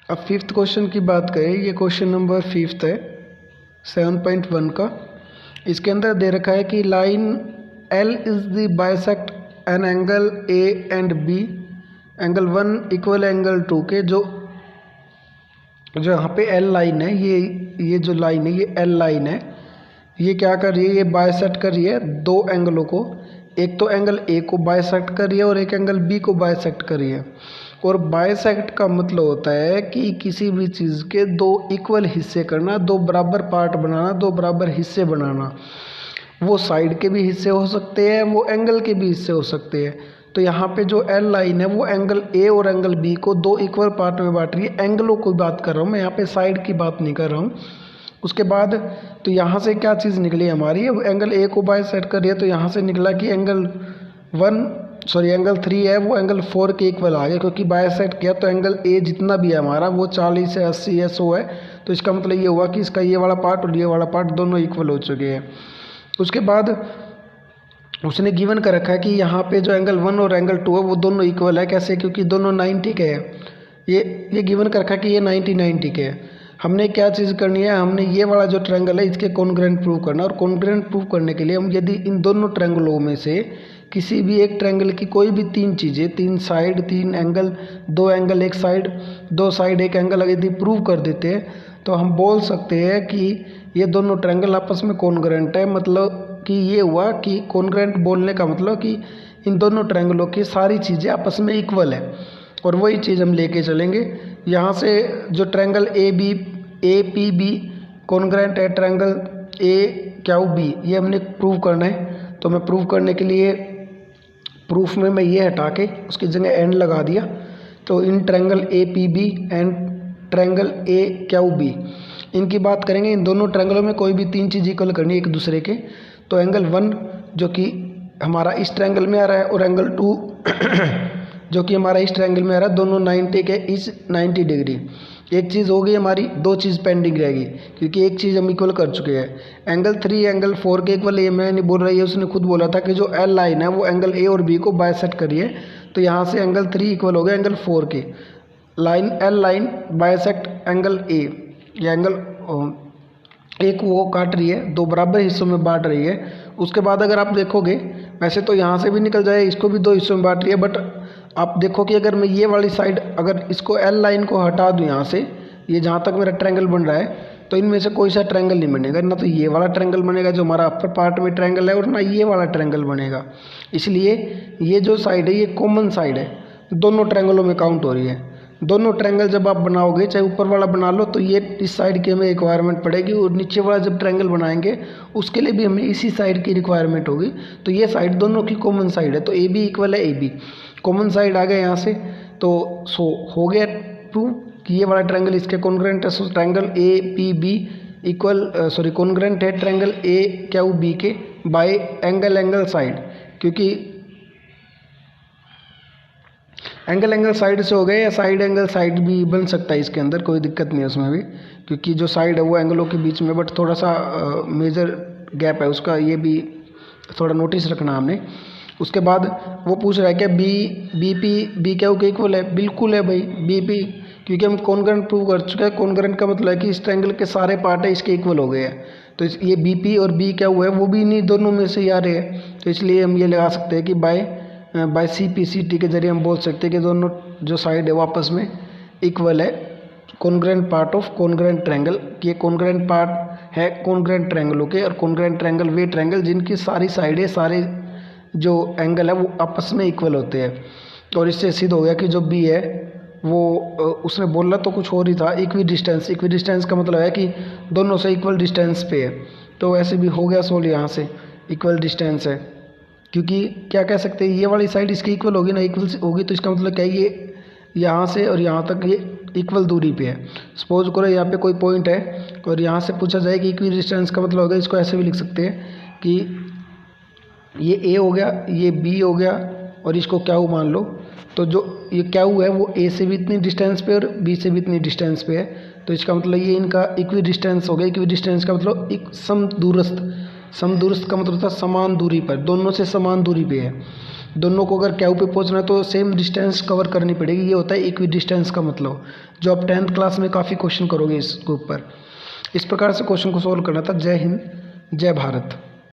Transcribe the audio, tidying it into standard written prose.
अब fifth question की बात करें, ये क्वेश्चन नंबर फिफ्थ है 7.1 का। इसके अंदर दे रखा है कि line L is the bisect an angle A and B, angle 1 equal angle 2 के। जो यहाँ पे L लाइन है, ये जो लाइन है ये L लाइन है, ये क्या कर रही है, ये बाइसेक्ट कर रही है दो एंगलों को। एक तो एंगल A को बाइसेक्ट कर रही है और एक एंगल B को बाइसेक्ट कर रही है। और बाइसेक्ट का मतलब होता है कि किसी भी चीज़ के दो इक्वल हिस्से करना, दो बराबर पार्ट बनाना, दो बराबर हिस्से बनाना। वो साइड के भी हिस्से हो सकते हैं, वो एंगल के भी हिस्से हो सकते हैं। तो यहाँ पे जो एल लाइन है वो एंगल ए और एंगल बी को दो इक्वल पार्ट में बांट रही है। एंगलों की बात कर रहा हूँ मैं, यहाँ पे साइड की बात नहीं कर रहा हूँ। उसके बाद तो यहाँ से क्या चीज़ निकली हमारी, एंगल ए को बाइसेक्ट कर रही है, तो यहाँ से निकला कि एंगल 3 है वो एंगल 4 के इक्वल आ गया, क्योंकि बाइसेक्ट किया। तो एंगल ए जितना भी है हमारा वो 40 है, 80 है, 100 है। तो इसका मतलब ये हुआ कि इसका ये वाला पार्ट और ये वाला पार्ट दोनों इक्वल हो चुके हैं। उसके बाद उसने गिवन कर रखा है कि यहाँ पे जो एंगल 1 और एंगल 2 है वो दोनों इक्वल है। कैसे? क्योंकि दोनों 90 के हैं। ये गिवन कर रखा है कि ये 90 के है। हमने क्या चीज़ करनी है, हमने ये वाला जो ट्रायंगल है इसके कॉन्ग्रुएंट प्रूव करना है। और कॉन्ग्रुएंट प्रूव करने के लिए हम यदि इन दोनों ट्रायंगलों में से किसी भी एक ट्रायंगल की कोई भी तीन चीज़ें, 3 साइड, 3 एंगल, 2 एंगल एक साइड, 2 साइड एक एंगल, यदि प्रूव कर देते हैं तो हम बोल सकते हैं कि ये दोनों ट्रायंगल आपस में कॉन्ग्रुएंट है। मतलब कि ये हुआ कि कॉन्ग्रुएंट बोलने का मतलब कि इन दोनों ट्रायंगलों की सारी चीज़ें आपस में इक्वल है। और वही चीज़ हम लेके चलेंगे। यहाँ से जो triangle A P B congruent है ट्रायंगल ए क्यू बी, ये हमने प्रूव करना है। तो मैं प्रूव करने के लिए प्रूफ में मैं ये हटा के उसकी जगह एंड लगा दिया। तो इन triangle A P B and triangle A Q B, इनकी बात करेंगे। इन दोनों ट्रायंगलों में कोई भी तीन चीज़ इक्वल करनी है एक दूसरे के। तो एंगल 1 जो कि हमारा इस ट्रायंगल में आ रहा है और एंगल 2 जो कि हमारा इस ट्रायंगल में आ रहा है, दोनों 90 के इस 90 डिग्री। एक चीज़ हो गई हमारी, दो चीज़ पेंडिंग रहेगी क्योंकि एक चीज़ हम इक्वल कर चुके हैं। एंगल 3 एंगल 4 के इक्वल, ये मैं नहीं बोल रही है, उसने खुद बोला था कि जो एल लाइन है वो एंगल ए और बी को बाइसेक्ट करिए। तो यहाँ से एंगल 3 इक्वल हो गया एंगल 4 के। Line L line bisect angle A, या एंगल एक वो काट रही है, दो बराबर हिस्सों में बांट रही है। उसके बाद अगर आप देखोगे, वैसे तो यहाँ से भी निकल जाए, इसको भी दो हिस्सों में बांट रही है, बट आप देखो कि अगर मैं ये वाली साइड, अगर इसको एल लाइन को हटा दूँ यहाँ से, ये जहाँ तक मेरा ट्रायंगल बन रहा है, तो इनमें से कोई सा ट्रायंगल नहीं बनेगा। ना तो ये वाला ट्रायंगल बनेगा जो हमारा अपर पार्ट में ट्रायंगल है, और ना ये वाला ट्रायंगल बनेगा। इसलिए ये जो साइड है ये कॉमन साइड है, दोनों ट्रायंगलों में काउंट हो रही है। दोनों ट्रायंगल जब आप बनाओगे, चाहे ऊपर वाला बना लो, तो ये इस साइड की हमें रिक्वायरमेंट पड़ेगी, और नीचे वाला जब ट्रायंगल बनाएंगे उसके लिए भी हमें इसी साइड की रिक्वायरमेंट होगी। तो ये साइड दोनों की कॉमन साइड है, तो ए बी इक्वल है ए बी, कॉमन साइड आ गया यहाँ से। तो हो गया प्रूव कि ये वाला ट्रायंगल इसके कॉन्ग्रुएंट है। So triangle A P B equal congruent है ट्रायंगल ए क्यू बी के बाय एंगल साइड, क्योंकि एंगल साइड से हो गए, या साइड एंगल साइड भी बन सकता है इसके अंदर, कोई दिक्कत नहीं है उसमें भी, क्योंकि जो साइड है वो एंगलों के बीच में, बट थोड़ा सा मेजर गैप है उसका, ये भी थोड़ा नोटिस रखना हमने। उसके बाद वो पूछ रहा है क्या बी पी क्यू के इक्वल है? बिल्कुल है भाई, बी पी, क्योंकि हम कॉन्ग्रुएंट प्रूव कर चुके हैं। कॉन्ग्रुएंट का मतलब है कि इस ट्रायंगल के सारे पार्ट है इसके इक्वल हो गए हैं। तो ये बी पी और बी क्यू है वो भी नहीं दोनों में से ही आ रहे हैं। तो इसलिए हम ये लगा सकते हैं कि by C P C T के जरिए हम बोल सकते हैं कि दोनों जो साइड है वो आपस में इक्वल है। Congruent part of congruent triangle, ये कॉन्ग्रुएंट पार्ट है कॉन्ग्रुएंट ट्रायंगलों के। और कॉन्ग्रुएंट ट्रायंगल वे ट्रायंगल जिनकी सारी साइडें, सारे जो एंगल है वो आपस में इक्वल होते हैं। और इससे सिद्ध हो गया कि जो बी है वो उसने बोला तो कुछ और ही था, इक्वी डिस्टेंस का मतलब है कि दोनों से इक्वल डिस्टेंस पे है। तो वैसे भी हो गया सोल्व, यहाँ से इक्वल डिस्टेंस है, क्योंकि क्या कह सकते हैं, ये वाली साइड इसकी इक्वल होगी ना, इक्वल होगी, तो इसका मतलब क्या है, ये यहाँ से और यहाँ तक ये इक्वल दूरी पे है। सपोज करो यहाँ पे कोई पॉइंट है और यहाँ से पूछा जाए कि इक्वी डिस्टेंस का मतलब होगा, इसको ऐसे भी लिख सकते हैं कि ये ए हो गया, ये बी हो गया, और इसको क्यू मान लो। तो जो ये क्यू है वो ए से भी इतनी डिस्टेंस पे और बी से भी इतनी डिस्टेंस पे है। तो इसका मतलब ये इनका इक्वी डिस्टेंस हो गया। इक्वी डिस्टेंस का मतलब एक समदूरस्थ का मतलब होता है समान दूरी पर, दोनों से समान दूरी पे है। दोनों को अगर क्यू पे पहुंचना है तो सेम डिस्टेंस कवर करनी पड़ेगी। ये होता है इक्वी डिस्टेंस का मतलब, जो आप 10th क्लास में काफ़ी क्वेश्चन करोगे इसके ऊपर। इस प्रकार से क्वेश्चन को सोल्व करना था। जय हिंद, जय भारत।